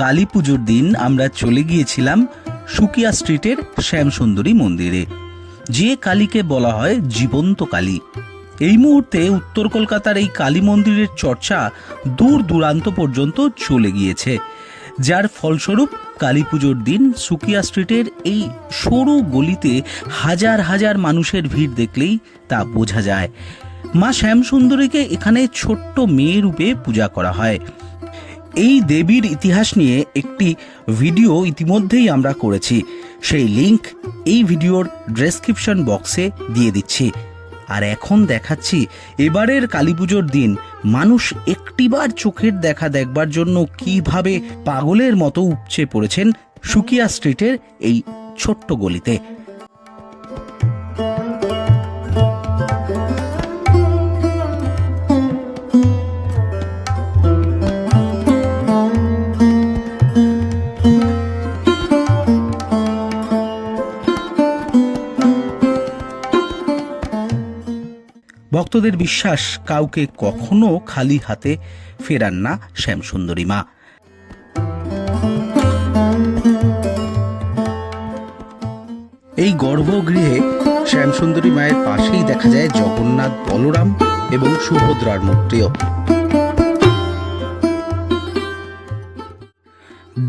কালী পুজোর দিন আমরা চলে গিয়েছিলাম সুকিয়া স্ট্রিটের শ্যামসুন্দরী মন্দিরে, যে কালীকে বলা হয় জীবন্ত কালী। এই মুহূর্তে উত্তর কলকাতার এই কালী মন্দিরের চর্চা দূর দূরান্ত পর্যন্ত চলে গিয়েছে, যার ফলস্বরূপ কালী পুজোর দিন সুকিয়া স্ট্রিটের এই সরু গলিতে হাজার হাজার মানুষের ভিড় দেখলেই তা বোঝা যায়। মা শ্যামসুন্দরীকে এখানে ছোট্ট মেয়ে রূপে পূজা করা হয়। এই দেবীর ইতিহাস নিয়ে একটি ভিডিও ইতিমধ্যেই আমরা করেছি, সেই লিংক এই ভিডিওর ডেসক্রিপশন বক্সে দিয়ে দিচ্ছি। আর এখন দেখাচ্ছি এবারের কালী পুজোর দিন মানুষ একটিবার চোখের দেখা দেখবার জন্য কিভাবে পাগলের মতো উপচে পড়েছেন সুকিয়া স্ট্রিটের এই ছোট্ট গলিতে। ভক্তদের বিশ্বাস, কাউকে কখনো খালি হাতে ফেরান না শ্যামসুন্দরী মা। এই গর্ভগৃহে শ্যামসুন্দরী মায়ের পাশেই দেখা যায় জগন্নাথ, বলরাম এবং সুভদ্রার মূর্তিও।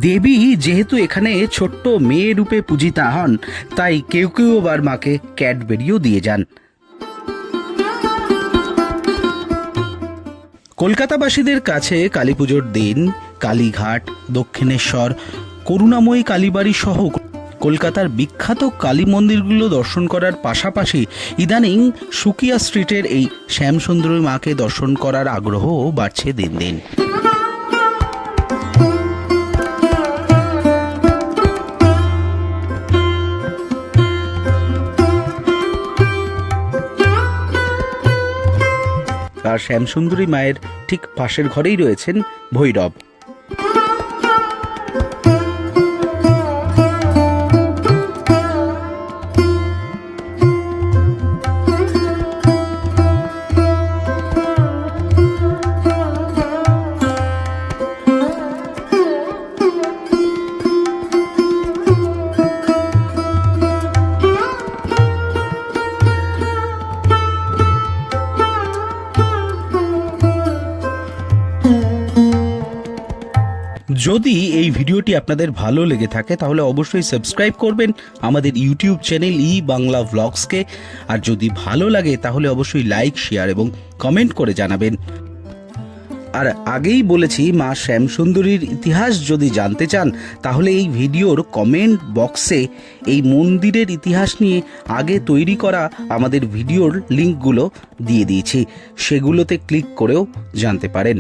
দেবী যেহেতু এখানে ছোট্ট মেয়ে রূপে পূজিতা হন, তাই কেউ কেউ আবার মাকে ক্যাডবেরিও দিয়ে যান। কলকাতাবাসীদের কাছে কালী পুজোর দিন কালীঘাট, দক্ষিণেশ্বর, করুণাময়ী কালীবাড়ি সহ কলকাতার বিখ্যাত কালী মন্দিরগুলো দর্শন করার পাশাপাশি ইদানিং সুকিয়া স্ট্রিটের এই শ্যামসুন্দরী মাকে দর্শন করার আগ্রহও বাড়ছে দিন দিন। আর শ্যামসুন্দরী মায়ের ঠিক পাশের ঘরেই রয়েছেন ভৈরব। যদি এই ভিডিওটি আপনাদের ভালো লেগে থাকে তাহলে অবশ্যই সাবস্ক্রাইব করবেন আমাদের ইউটিউব চ্যানেল ই বাংলা ভ্লগসকে। আর যদি ভালো লাগে তাহলে অবশ্যই লাইক, শেয়ার এবং কমেন্ট করে জানাবেন। আর আগেই বলেছি, মা শ্যামসুন্দরীর ইতিহাস যদি জানতে চান তাহলে এই ভিডিওর কমেন্ট বক্সে এই মন্দিরের ইতিহাস নিয়ে আগে তৈরি করা আমাদের ভিডিওর লিঙ্কগুলো দিয়ে দিয়েছি, সেগুলোতে ক্লিক করেও জানতে পারেন।